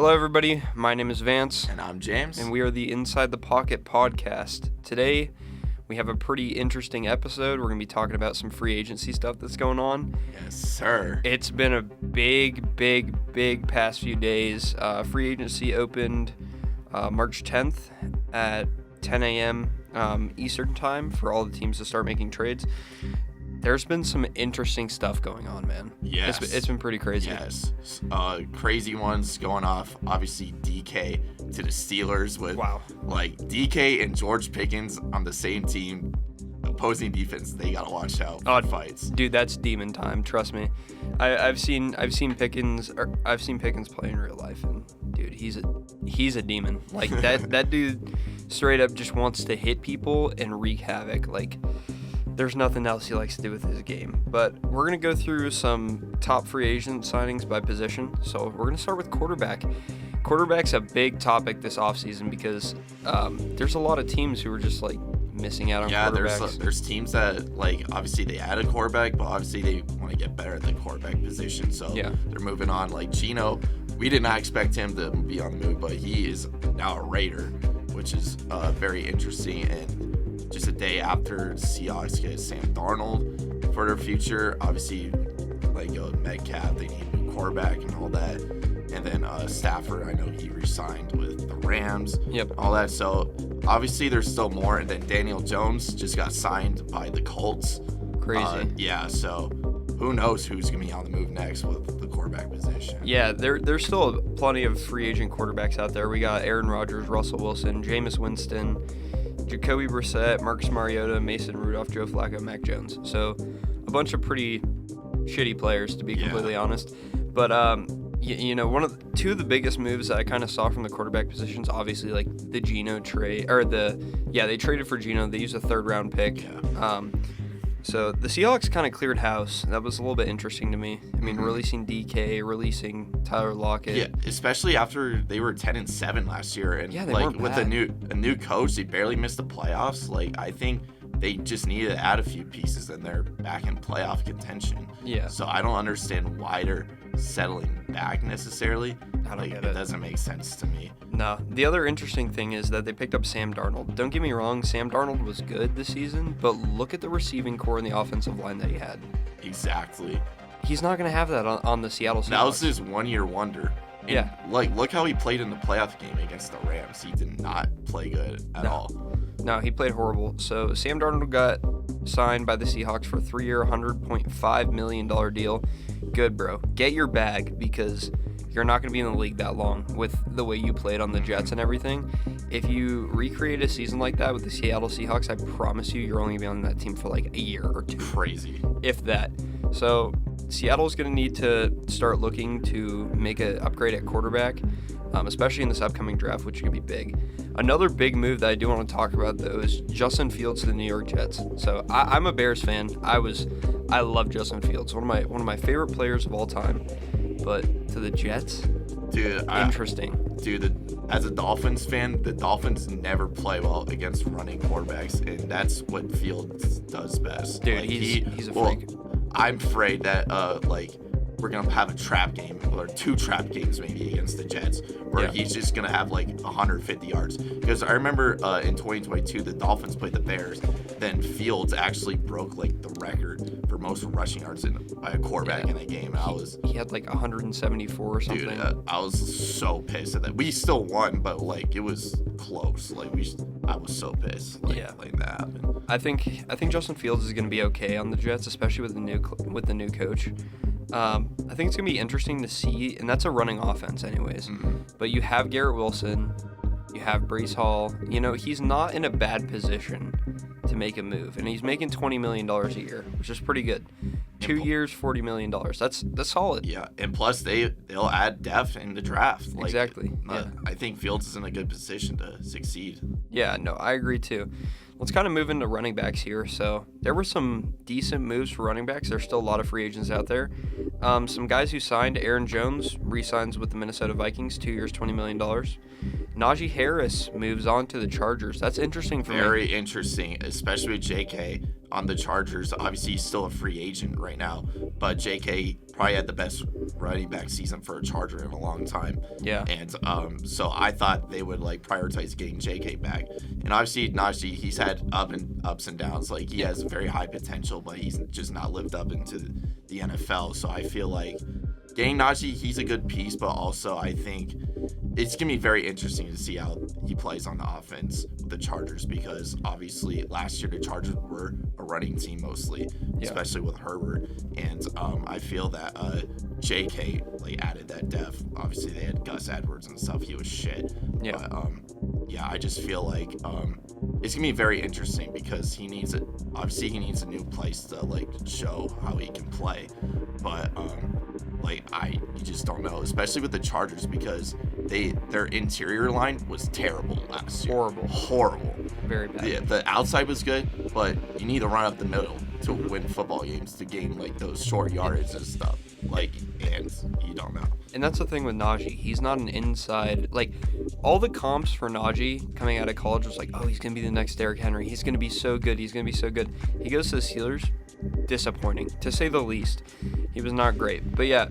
Hello, everybody. My name is Vance. And I'm James. And we are the Inside the Pocket podcast. Today, we have a pretty interesting episode. We're going to be talking about some free agency stuff that's going on. Yes, sir. It's been a big past few days. Free agency opened March 10th at 10 a.m. Eastern time for all the teams to start making trades. There's been some interesting stuff going on, man. Yes. It's been pretty crazy. Yes. Crazy ones going off. Obviously, DK to the Steelers with like DK and George Pickens on the same team. Opposing defense, they gotta watch out for fights. Dude, that's demon time. Trust me. I've seen Pickens play in real life, and dude, he's a demon. Like that dude straight up just wants to hit people and wreak havoc. Like, there's nothing else he likes to do with his game. But we're going to go through some top free agent signings by position. So we're going to start with quarterback. Quarterback's a big topic this offseason because there's a lot of teams who are just like missing out on quarterbacks. Yeah, there's teams that, like, obviously they add a quarterback, but obviously they want to get better at the quarterback position. So they're moving on. Like Gino, we did not expect him to be on the move, but he is now a Raider, which is very interesting. And just a day after Seahawks get Sam Darnold for their future, obviously, like Metcalf, they need a new quarterback and all that. And then Stafford, I know he re-signed with the Rams. Yep. All that. So obviously there's still more. And then Daniel Jones just got signed by the Colts. Crazy. So who knows who's going to be on the move next with the quarterback position. Yeah, there's still plenty of free agent quarterbacks out there. We got Aaron Rodgers, Russell Wilson, Jameis Winston, Jacoby Brissett, Marcus Mariota, Mason Rudolph, Joe Flacco, Mac Jones. So a bunch of pretty shitty players, to be completely honest. But two of the biggest moves that I kind of saw from the quarterback positions, obviously, like the Geno trade, they traded for Geno. They used a third-round pick. Yeah. So the Seahawks kind of cleared house. That was a little bit interesting to me. I mean, releasing DK, releasing Tyler Lockett. Yeah, especially after they were 10-7 last year, and they like weren't with bad. a new coach, they barely missed the playoffs. Like, I think they just needed to add a few pieces, and they're back in playoff contention. Yeah. So I don't understand why they're settling back necessarily. I don't get it. It doesn't make sense to me. No. The other interesting thing is that they picked up Sam Darnold. Don't get me wrong, Sam Darnold was good this season, but look at the receiving core and the offensive line that he had. Exactly. He's not going to have that on the Seattle Seahawks. That was his one-year wonder. And, yeah. Like, look how he played in the playoff game against the Rams. He did not play good at all. No, he played horrible. So Sam Darnold got signed by the Seahawks for a 3-year, $100.5 million deal. Good, bro. Get your bag, because you're not going to be in the league that long with the way you played on the Jets and everything. If you recreate a season like that with the Seattle Seahawks, I promise you're only going to be on that team for like a year or two. Crazy. If that. So Seattle's going to need to start looking to make an upgrade at quarterback, especially in this upcoming draft, which is going to be big. Another big move that I do want to talk about, though, is Justin Fields to the New York Jets. So I'm a Bears fan. I love Justin Fields, one of my favorite players of all time. But to the Jets, dude, interesting. As a Dolphins fan, the Dolphins never play well against running quarterbacks, and that's what Fields does best. Dude, like, he's a freak. I'm afraid that we're gonna have a trap game or two trap games maybe against the Jets, where he's just gonna have like 150 yards. Because I remember in 2022 the Dolphins played the Bears, then Fields actually broke like the record for most rushing yards by a quarterback in a game. He had like 174 or something. Dude, I was so pissed at that. We still won, but like it was close. Like I was so pissed. Letting that happen. I think Justin Fields is gonna be okay on the Jets, especially with the new coach. I think it's going to be interesting to see, and that's a running offense anyways. Mm-hmm. But you have Garrett Wilson, you have Breece Hall. He's not in a bad position to make a move, and he's making $20 million a year, which is pretty good. 2 years, $40 million. That's solid. Yeah, and plus they'll add depth in the draft. Exactly. I think Fields is in a good position to succeed. Yeah, no, I agree too. let's kind of move into running backs here. So there were some decent moves for running backs. There's still a lot of free agents out there. Some guys who signed: Aaron Jones re-signs with the Minnesota Vikings, 2 years, $20 million. Najee Harris moves on to the Chargers. That's interesting for me. Very interesting, especially with JK on the Chargers. Obviously, he's still a free agent right now, but JK probably had the best running back season for a Charger in a long time. Yeah. And so I thought they would like prioritize getting JK back. And obviously, Najee, he's had ups and downs. Like, he has very high potential, but he's just not lived up into the NFL. So I feel like getting Najee, he's a good piece, but also I think it's going to be very interesting to see how he plays on the offense with the Chargers, because obviously last year the Chargers were a running team mostly, especially with Herbert. And I feel that JK like added that depth. Obviously they had Gus Edwards and stuff. He was shit. Yeah. But I just feel like it's going to be very interesting because he needs a new place to like show how he can play. But you just don't know, especially with the Chargers, because their interior line was terrible last year. Horrible. Very bad. Yeah, the outside was good, but you need to run up the middle to win football games, to gain like those short yardage and stuff. And you don't know. And that's the thing with Najee. He's not an inside. Like, all the comps for Najee coming out of college was like, oh, he's going to be the next Derrick Henry. He's going to be so good. He goes to the Steelers. Disappointing, to say the least. He was not great. But yeah,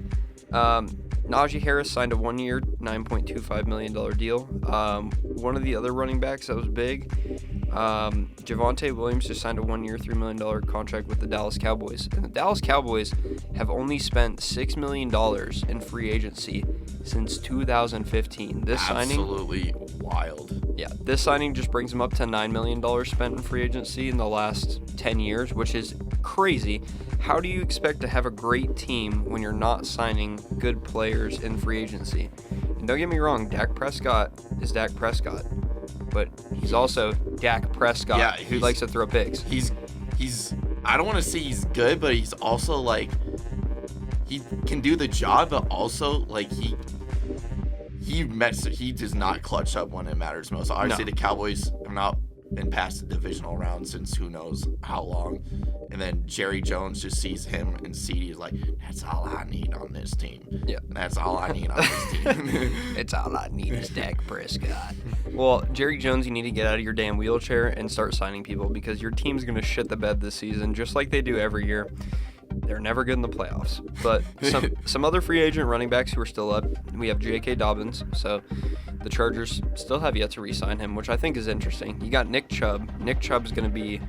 Najee Harris signed a 1-year, $9.25 million deal. One of the other running backs that was big, Javonte Williams, just signed a 1-year, $3 million contract with the Dallas Cowboys. And the Dallas Cowboys have only spent $6 million in free agency since 2015. This signing, absolutely wild. Yeah, this signing just brings them up to $9 million spent in free agency in the last 10 years, which is crazy. How do you expect to have a great team when you're not signing good players in free agency? And don't get me wrong, Dak Prescott is Dak Prescott, but he's also Dak Prescott, who likes to throw picks. He's I don't want to say he's good, but he's also like, he can do the job, but also like he does not clutch up when it matters most. Obviously, the Cowboys have not been past the divisional round since who knows how long. And then Jerry Jones just sees him and CeeDee is like, that's all I need on this team. Yeah. That's all I need on this team. It's all I need is Dak Prescott. Well, Jerry Jones, you need to get out of your damn wheelchair and start signing people, because your team's going to shit the bed this season, just like they do every year. They're never good in the playoffs. But some other free agent running backs who are still up, we have J.K. Dobbins. So the Chargers still have yet to re-sign him, which I think is interesting. You got Nick Chubb. Nick Chubb's going to be...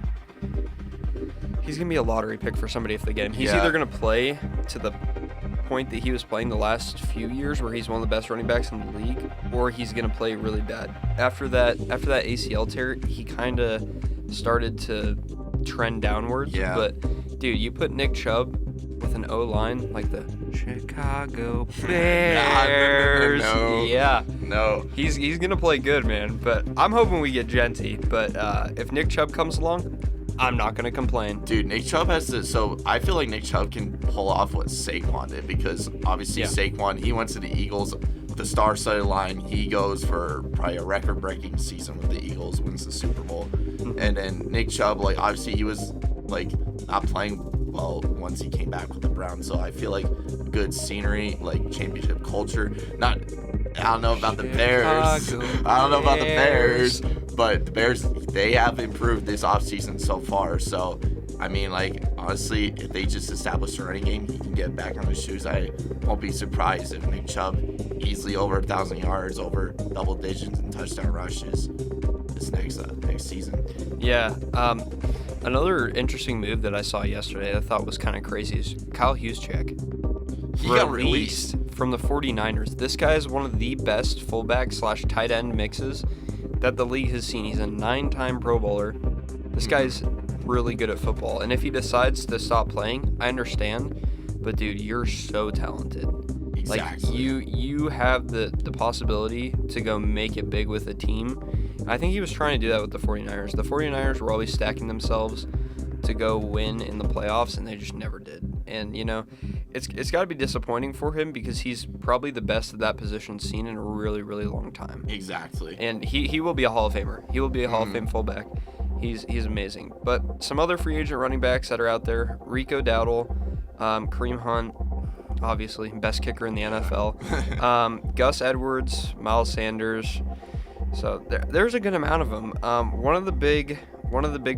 He's going to be a lottery pick for somebody if they get him. He's either going to play to the point that he was playing the last few years, where he's one of the best running backs in the league, or he's going to play really bad. After that ACL tear, he kind of started to trend downwards. Yeah. But, dude, you put Nick Chubb with an O-line like the Chicago Bears. No. Yeah. No. He's going to play good, man. But I'm hoping we get Genty. But if Nick Chubb comes along, I'm not going to complain. Dude, Nick Chubb has to... So, I feel like Nick Chubb can pull off what Saquon did, because obviously Saquon, he went to the Eagles with a star-studded line. He goes for probably a record-breaking season with the Eagles, wins the Super Bowl. And then Nick Chubb, like, obviously he was, like, not playing well once he came back with the Browns. So, I feel like good scenery, like, championship culture. I don't know about the Bears. But the Bears, they have improved this offseason so far. So, I mean, like, honestly, if they just establish a running game, he can get back on his shoes. I won't be surprised if Nick Chubb easily over 1,000 yards, over double digits and touchdown rushes this next season. Yeah. Another interesting move that I saw yesterday I thought was kind of crazy is Kyle Juszczyk. He got released from the 49ers. This guy is one of the best fullback/tight end mixes that the league has seen. He's a 9-time Pro Bowler. This guy's really good at football. And if he decides to stop playing, I understand. But, dude, you're so talented. Exactly. Like, you have the possibility to go make it big with a team. I think he was trying to do that with the 49ers. The 49ers were always stacking themselves to go win in the playoffs, and they just never did. And, you know, it's got to be disappointing for him because he's probably the best that position's seen in a really, really long time. Exactly. And he will be a Hall of Famer. He will be a Hall of Fame fullback. He's amazing. But some other free agent running backs that are out there: Rico Dowdle, Kareem Hunt, obviously best kicker in the NFL. Gus Edwards, Miles Sanders. So there's a good amount of them. One of the big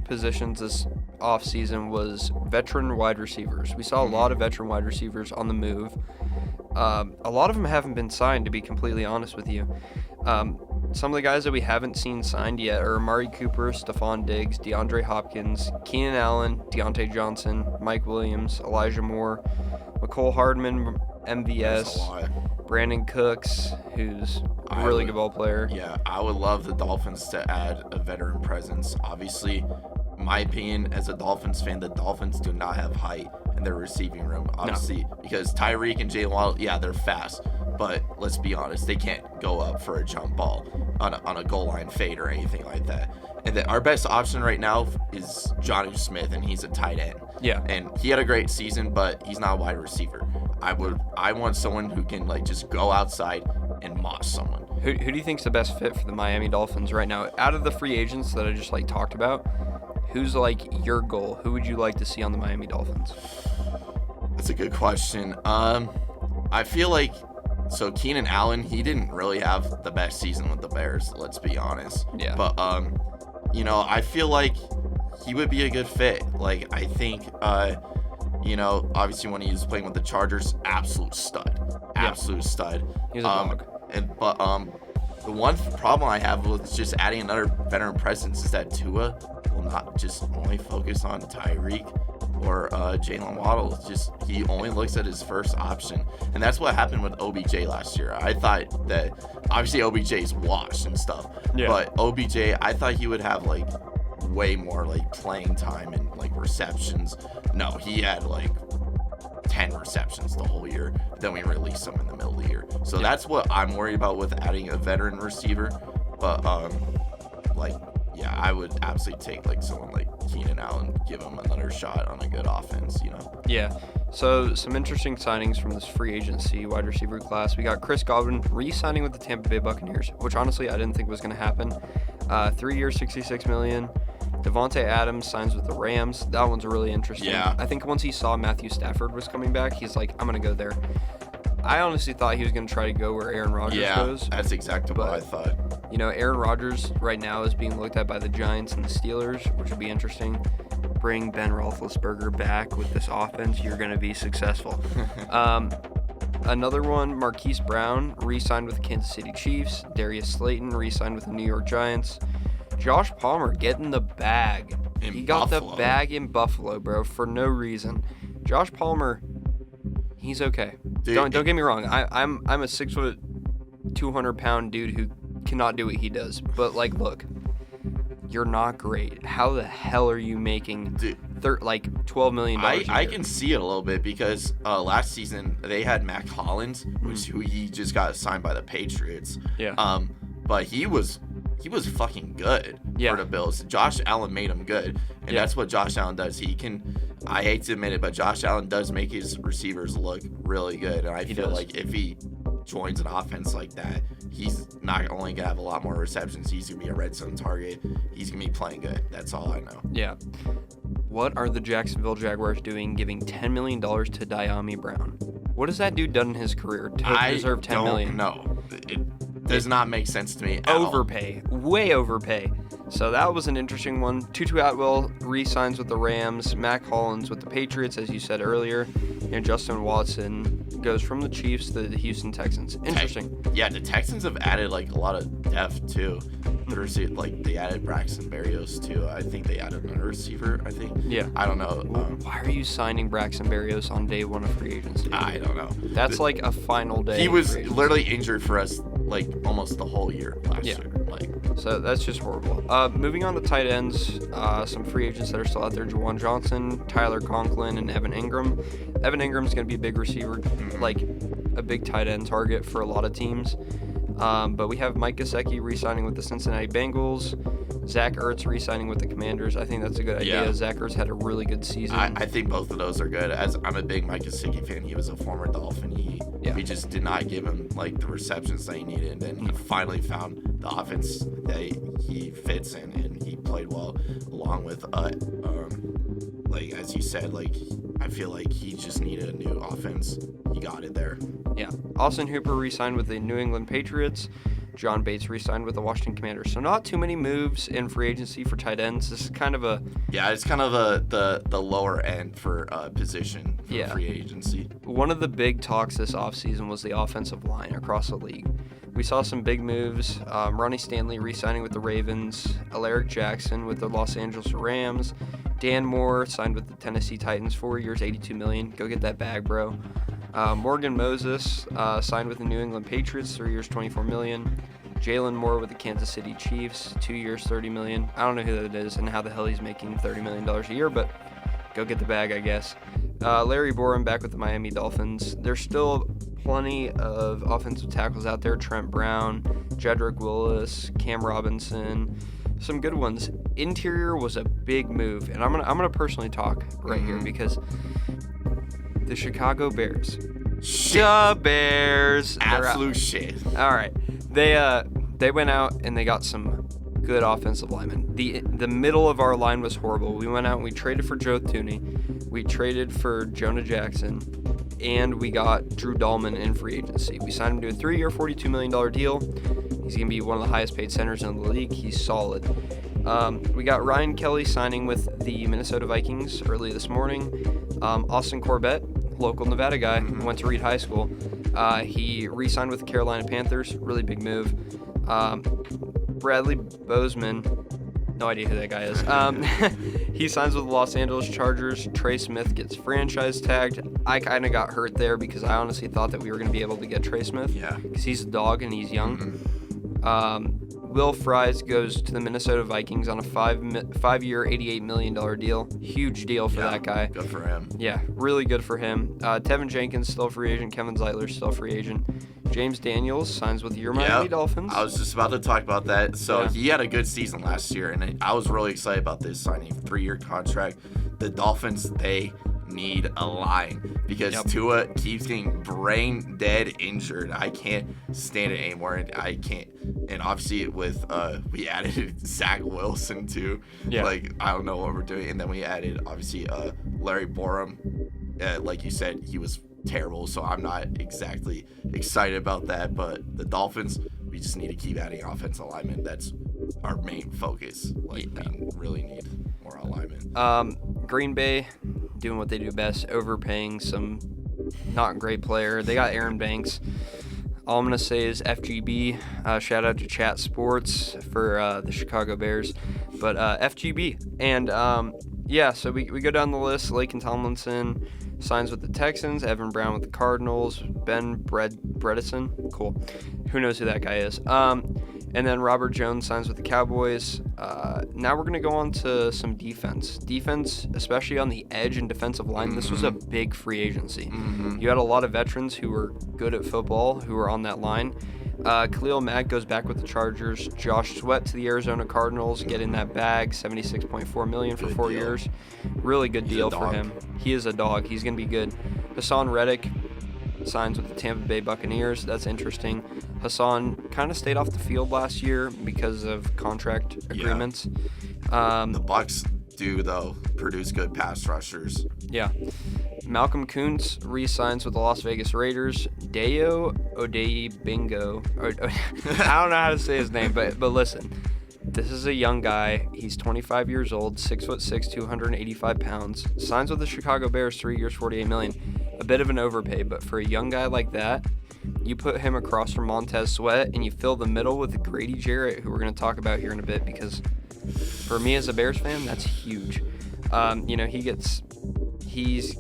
positions this offseason was veteran wide receivers. We saw a lot of veteran wide receivers on the move. A lot of them haven't been signed, to be completely honest with you. Some of the guys that we haven't seen signed yet are Amari Cooper, Stephon Diggs, DeAndre Hopkins, Keenan Allen, Deontay Johnson, Mike Williams, Elijah Moore, McCole Hardman, MVS, Brandon Cooks, who's a really good ball player. Yeah, I would love the Dolphins to add a veteran presence. Obviously, my opinion as a Dolphins fan, the Dolphins do not have height in their receiving room. Obviously, because Tyreek and Jalen Waddle, yeah, they're fast. But let's be honest, they can't go up for a jump ball on a goal line fade or anything like that. And our best option right now is Jonnu Smith, and he's a tight end. Yeah. And he had a great season, but he's not a wide receiver. I want someone who can just go outside and moss someone. Who do you think's the best fit for the Miami Dolphins right now? Out of the free agents that I just talked about, who's your goal? Who would you like to see on the Miami Dolphins? That's a good question. I feel like Keenan Allen, he didn't really have the best season with the Bears, let's be honest. Yeah. But I feel like he would be a good fit. I think obviously when he was playing with the Chargers, absolute stud. He's a dog. But the one problem I have with just adding another veteran presence is that Tua will not just only focus on Tyreek or Jalen Waddle. He only looks at his first option, and that's what happened with OBJ last year. I thought that obviously OBJ's washed and stuff, but OBJ, I thought he would have way more playing time and receptions. No, he had 10 receptions the whole year. Then we released him in the middle of the year. So that's what I'm worried about with adding a veteran receiver. But I would absolutely take someone like Keenan Allen, give him another shot on a good offense, Yeah. So some interesting signings from this free agency wide receiver class. We got Chris Godwin re-signing with the Tampa Bay Buccaneers, which honestly I didn't think was going to happen. 3 years, $66 million. Devontae Adams signs with the Rams. That one's really interesting. Yeah. I think once he saw Matthew Stafford was coming back, he's like, I'm going to go there. I honestly thought he was going to try to go where Aaron Rodgers goes. Yeah, that's exactly what I thought. Aaron Rodgers right now is being looked at by the Giants and the Steelers, which would be interesting. Bring Ben Roethlisberger back with this offense, you're going to be successful. Another one, Marquise Brown re-signed with the Kansas City Chiefs. Darius Slayton re-signed with the New York Giants. Josh Palmer getting the bag. He got the bag in Buffalo, bro, for no reason. Josh Palmer, he's okay. Dude, don't get me wrong. I'm a 6 foot, 200 pound dude who cannot do what he does. But look, you're not great. How the hell are you making $12 million a year? I can see it a little bit because last season they had Mac Hollins, who he just got signed by the Patriots. Yeah. But he was fucking good for the Bills. Josh Allen made him good, and that's what Josh Allen does. I hate to admit it, but Josh Allen does make his receivers look really good, and I feel like if he joins an offense like that, he's not only going to have a lot more receptions, he's going to be a red zone target. He's going to be playing good. That's all I know. Yeah. What are the Jacksonville Jaguars doing giving $10 million to Diami Brown? What has that dude done in his career to deserve $10 million? No, it does not make sense to me at Overpay. Way overpay. So that was an interesting one. Tutu Atwell re-signs with the Rams. Mac Hollins with the Patriots, as you said earlier. And Justin Watson goes from the Chiefs to the Houston Texans. Interesting. Yeah, the Texans have added a lot of depth too. They added Braxton Berrios too. I think they added another receiver. I think. Yeah. I don't know. Why are you signing Braxton Berrios on day one of free agency? I don't know. That's a final day. He was literally injured for us almost the whole year last year. So that's just horrible. Moving on to tight ends, some free agents that are still out there: Juwan Johnson, Tyler Conklin, and Evan Ingram. Evan Ingram's going to be a big receiver, a big tight end target for a lot of teams. But we have Mike Gesicki re-signing with the Cincinnati Bengals. Zach Ertz re-signing with the Commanders. I think that's a good idea. Yeah. Zach Ertz had a really good season. I think both of those are good. As I'm a big Mike Gesicki fan, he was a former Dolphin. We just did not give him like the receptions that he needed, and he finally found the offense that he fits in, and he played well along with like as you said, like I feel like he just needed a new offense. He got it there. Yeah. Austin Hooper re-signed with the New England Patriots. John Bates re-signed with the Washington Commanders. So not too many moves in free agency for tight ends. This is kind of a... Yeah, it's kind of the lower end for position for free agency. One of the big talks this offseason was the offensive line across the league. We saw some big moves. Ronnie Stanley re-signing with the Ravens. Alaric Jackson with the Los Angeles Rams. Dan Moore signed with the Tennessee Titans, 4 years, $82 million. Go get that bag, bro. Morgan Moses signed with the New England Patriots, 3 years, $24 million. Jalen Moore with the Kansas City Chiefs, 2 years, $30 million. I don't know who that is and how the hell he's making $30 million a year, but go get the bag, I guess. Larry Borum back with the Miami Dolphins. There's still plenty of offensive tackles out there. Trent Brown, Jedrick Willis, Cam Robinson, some good ones. Interior was a big move, and I'm gonna personally talk right here because the Chicago Bears. The Bears. Absolute shit. All right. They went out and they got some good offensive linemen. The middle of our line was horrible. We went out and we traded for Joe Thuney. We traded for Jonah Jackson. And we got Drew Dahlman in free agency. We signed him to a 3-year, $42 million deal. He's going to be one of the highest paid centers in the league. He's solid. We got Ryan Kelly signing with the Minnesota Vikings early this morning. Austin Corbett, local Nevada guy, went to Reed High School. He re-signed with the Carolina Panthers. Really big move. Bradley Bozeman, no idea who that guy is. He signs with the Los Angeles Chargers. Trey Smith gets franchise tagged. I kind of got hurt there because I honestly thought that we were going to be able to get Trey Smith. Yeah. Because he's a dog and he's young. Will Fries goes to the Minnesota Vikings on a 5-year, $88 million deal. Huge deal for that guy. Good for him. Yeah, really good for him. Tevin Jenkins, still a free agent. Kevin Zeitler, still a free agent. James Daniels signs with your Miami Dolphins. I was just about to talk about that. So he had a good season last year, and I was really excited about this signing. 3-year contract. The Dolphins, they need a line because Tua keeps getting brain dead injured. I can't stand it anymore. I can't. And obviously with we added Zach Wilson too. Yeah. Like I don't know what we're doing. And then we added obviously Larry Borum. Like you said, he was terrible, so I'm not exactly excited about that. But the Dolphins, we just need to keep adding offensive alignment. That's our main focus. Like we really need more alignment. Green Bay doing what they do best, overpaying some not great player. They got Aaron Banks. All I'm going to say is FGB. Shout out to Chat Sports for the Chicago Bears. But FGB. And, so we go down the list. Laken Tomlinson signs with the Texans. Evan Brown with the Cardinals. Ben Bredesen. Cool. Who knows who that guy is. And then Robert Jones signs with the Cowboys. Now we're going to go on to some defense. Defense, especially on the edge and defensive line, this was a big free agency. You had a lot of veterans who were good at football who were on that line. Khalil Mack goes back with the Chargers. Josh Sweat to the Arizona Cardinals, getting that bag, $76.4 million for 4 years. Really good deal for him. He is a dog. He's going to be good. Hassan Reddick signs with the Tampa Bay Buccaneers. That's interesting. Hassan kind of stayed off the field last year because of contract agreements. The Bucs do, though, produce good pass rushers. Yeah. Malcolm Kuntz re-signs with the Las Vegas Raiders. Dayo Odeyingo. I don't know how to say his name, but listen. This is a young guy. He's 25 years old, 6'6", 285 pounds. Signs with the Chicago Bears, 3 years, $48 million. A bit of an overpay, but for a young guy like that, you put him across from Montez Sweat, and you fill the middle with Grady Jarrett, who we're going to talk about here in a bit, because for me as a Bears fan, that's huge. He's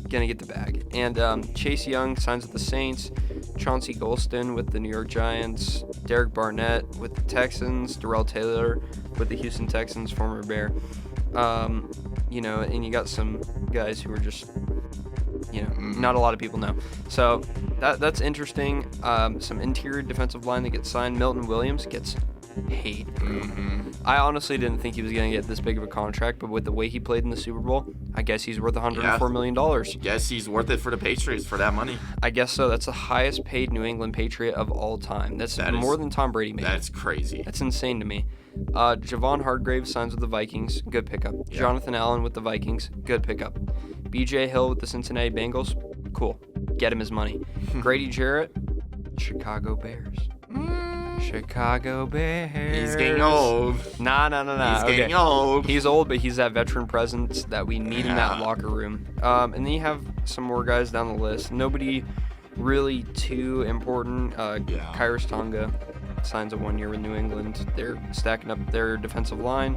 going to get the bag. And Chase Young signs with the Saints. Chauncey Golston with the New York Giants. Derek Barnett with the Texans. Darrell Taylor with the Houston Texans, former Bear. And you got some guys who are just, not a lot of people know. So that's interesting. Some interior defensive line that gets signed. Milton Williams gets paid, bro. I honestly didn't think he was going to get this big of a contract, but with the way he played in the Super Bowl, I guess he's worth $104 million. Yes, he's worth it for the Patriots for that money. I guess so. That's the highest paid New England Patriot of all time. That's more than Tom Brady made. That's crazy. That's insane to me. Javon Hargrave signs with the Vikings. Good pickup. Yeah. Jonathan Allen with the Vikings. Good pickup. B.J. Hill with the Cincinnati Bengals. Cool. Get him his money. Grady Jarrett. Chicago Bears. Chicago Bears. He's getting old. Nah. He's getting old. He's old, but he's that veteran presence that we need in that locker room. And then you have some more guys down the list. Nobody really too important. Kyrus Tonga signs a 1 year with New England. They're stacking up their defensive line.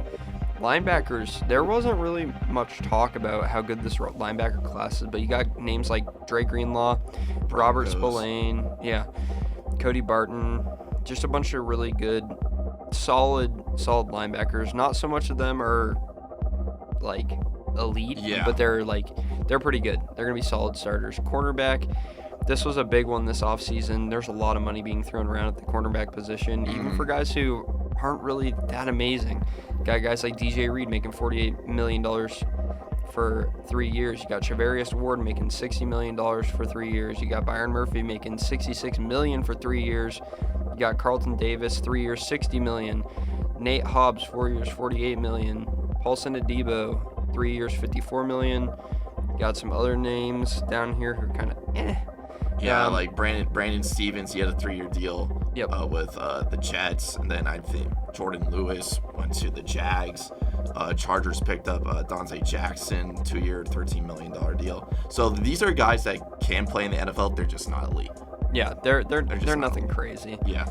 Linebackers, there wasn't really much talk about how good this linebacker class is, but you got names like Dre Greenlaw, Robert Spillane, Cody Barton, just a bunch of really good, solid linebackers. Not so much of them are like elite, but they're pretty good. They're gonna be solid starters. Cornerback, this was a big one this offseason. There's a lot of money being thrown around at the cornerback position, even for guys who aren't really that amazing. Got guys like DJ Reed making $48 million for 3 years. You got Charvarius Ward making $60 million for 3 years. You got Byron Murphy making $66 million for 3 years. You got Carlton Davis, 3 years, $60 million. Nate Hobbs, 4 years, $48 million. Paulson Adebo, 3 years, $54 million. You got some other names down here who are kind of Yeah, like Brandon Stevens, he had a 3-year deal with the Jets, and then I think Jordan Lewis went to the Jags. Chargers picked up Donte Jackson, 2-year, $13 million deal. So these are guys that can play in the NFL. They're just not elite. Yeah, they're nothing crazy. Yeah.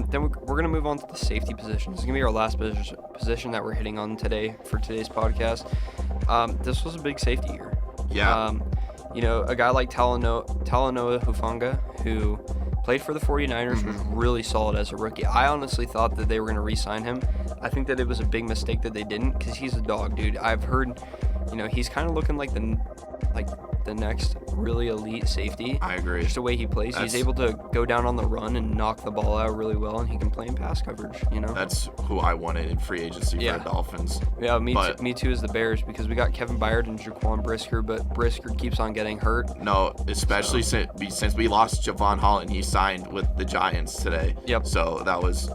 Then we're gonna move on to the safety position. This is gonna be our last position that we're hitting on today for today's podcast. This was a big safety year. Yeah. A guy like Talanoa Hufanga, who played for the 49ers, was really solid as a rookie. I honestly thought that they were going to re-sign him. I think that it was a big mistake that they didn't, because he's a dog, dude. I've heard, he's kind of looking like the next really elite safety. I agree. Just the way he plays. He's able to go down on the run and knock the ball out really well, and he can play in pass coverage, That's who I wanted in free agency for the Dolphins. Yeah, me too as the Bears, because we got Kevin Byard and Jaquan Brisker, but Brisker keeps on getting hurt. No, especially since we lost Javon Holland. He signed with the Giants today. Yep. So that was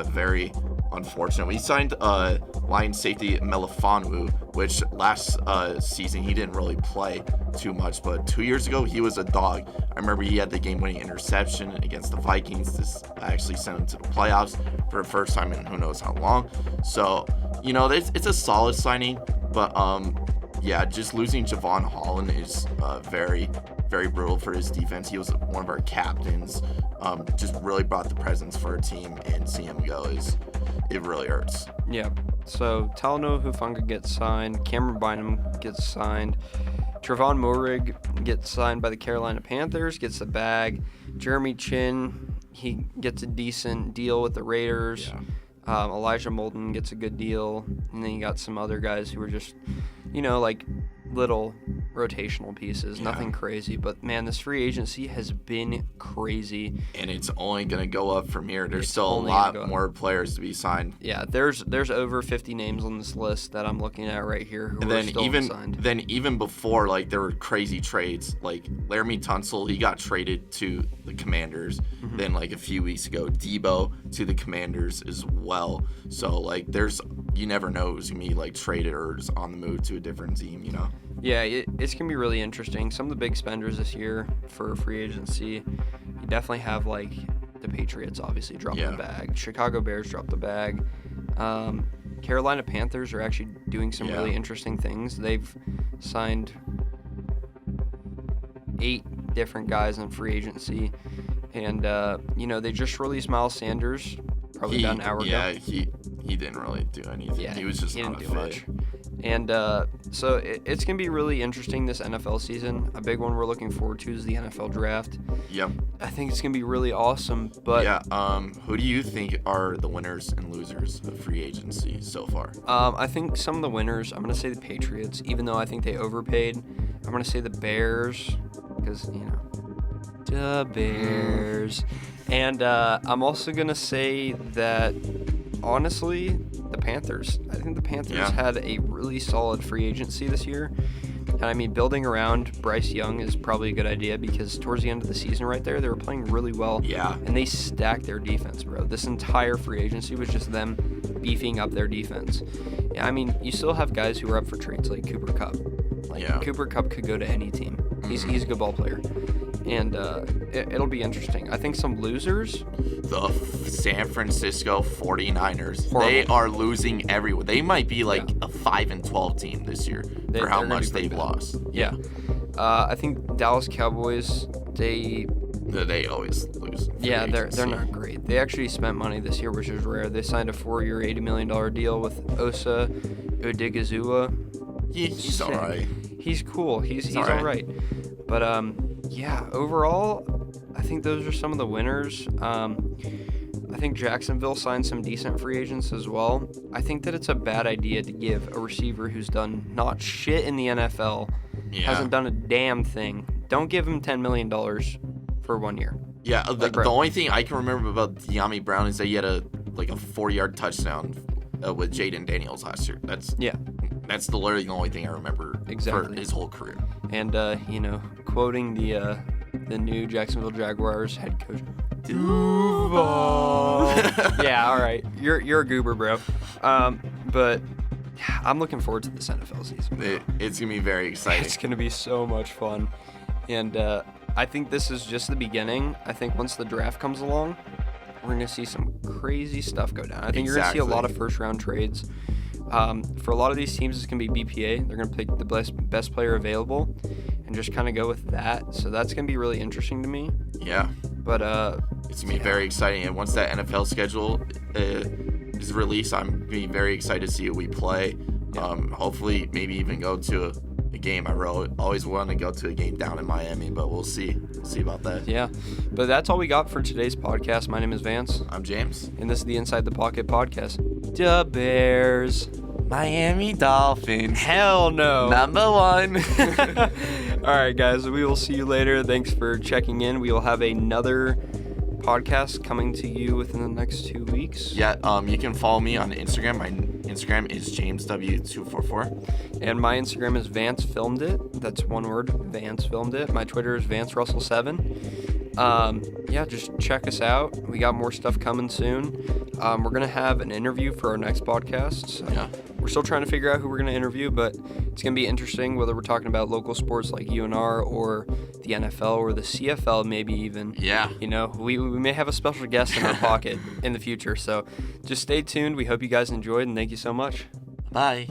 very unfortunate. We signed Lions safety Melifonwu, which last season he didn't really play too much, but 2 years ago he was a dog. I remember he had the game-winning interception against the Vikings. This actually sent him to the playoffs for the first time in who knows how long. So, it's a solid signing, but just losing Javon Holland is very, very brutal for his defense. He was one of our captains. Just really brought the presence for our team, and seeing him go it really hurts. Yeah. So Talanoa Hufanga gets signed. Cameron Bynum gets signed. Trevon Moehrig gets signed by the Carolina Panthers, gets the bag. Jeremy Chin, he gets a decent deal with the Raiders. Yeah. Elijah Molden gets a good deal. And then you got some other guys who were just, like little rotational pieces. Nothing crazy. But, man, this free agency has been crazy. And it's only going to go up from here. There's still a lot more players to be signed. Yeah, there's over 50 names on this list that I'm looking at right here who are still unsigned. Then even before, there were crazy trades. Like, Laramie Tunsil, he got traded to the Commanders. Then, a few weeks ago, Debo to the Commanders as well. So, you never know who's going to be, traded or is on the move to a different team, Yeah, it's going to be really interesting. Some of the big spenders this year for free agency, you definitely have, the Patriots obviously dropped the bag. Chicago Bears dropped the bag. Carolina Panthers are actually doing some really interesting things. They've signed 8 different guys on free agency. And, they just released Miles Sanders probably about an hour ago. Yeah, he didn't really do anything. Yeah, he was just not a fit. Much. And so it's going to be really interesting this NFL season. A big one we're looking forward to is the NFL draft. Yep. I think it's going to be really awesome. But who do you think are the winners and losers of free agency so far? I think some of the winners, I'm going to say the Patriots, even though I think they overpaid. I'm going to say the Bears because, the Bears. And I'm also going to say that honestly, the Panthers. I think the Panthers had a really solid free agency this year. And I mean, building around Bryce Young is probably a good idea because towards the end of the season right there, they were playing really well. Yeah. And they stacked their defense, bro. This entire free agency was just them beefing up their defense. Yeah, I mean, you still have guys who are up for trades like Cooper Kupp. Cooper Kupp could go to any team. He's a good ball player. And it'll be interesting. I think some losers. The San Francisco 49ers. Horrible. They are losing everywhere. They might be like a 5-12 team this year for how much they've lost. Yeah. I think Dallas Cowboys, they always lose. Yeah, they're not great. They actually spent money this year, which is rare. They signed a 4-year, $80 million deal with Osa Odigizua. He's all right. He's cool. He's all right. But yeah, overall, I think those are some of the winners. I think Jacksonville signed some decent free agents as well. I think that it's a bad idea to give a receiver who's done not shit in the NFL, hasn't done a damn thing. Don't give him $10 million for 1 year. Yeah, the only thing I can remember about De'Ami Brown is that he had a 4-yard touchdown with Jaden Daniels last year. That's literally the only thing I remember for his whole career. And quoting the new Jacksonville Jaguars head coach, Duval. Yeah, all right, you're a goober, bro. But I'm looking forward to this NFL season. It's gonna be very exciting. It's gonna be so much fun, and I think this is just the beginning. I think once the draft comes along, we're gonna see some crazy stuff go down. I think you're gonna see a lot of first-round trades. For a lot of these teams, it's going to be BPA. They're going to pick the best player available and just kind of go with that. So that's going to be really interesting to me. Yeah. But it's going to be very exciting. And once that NFL schedule is released, I'm going to be very excited to see who we play. Yeah. Hopefully, maybe even go to a game. I always want to go to a game down in Miami, but we'll see. We'll see about that. Yeah. But that's all we got for today's podcast. My name is Vance. I'm James. And this is the Inside the Pocket podcast. Da Bears. Miami Dolphins. Hell no. Number 1. All right, guys. We will see you later. Thanks for checking in. We will have another podcast coming to you within the next 2 weeks. Yeah. You can follow me on Instagram. My Instagram is JamesW244. And my Instagram is VanceFilmedIt. That's one word, VanceFilmedIt. My Twitter is VanceRussell7. Just check us out. We got more stuff coming soon. We're going to have an interview for our next podcast. So we're still trying to figure out who we're going to interview, but it's going to be interesting whether we're talking about local sports like UNR or the NFL or the CFL maybe even. Yeah. We may have a special guest in our pocket in the future. So just stay tuned. We hope you guys enjoyed, and thank you so much. Bye.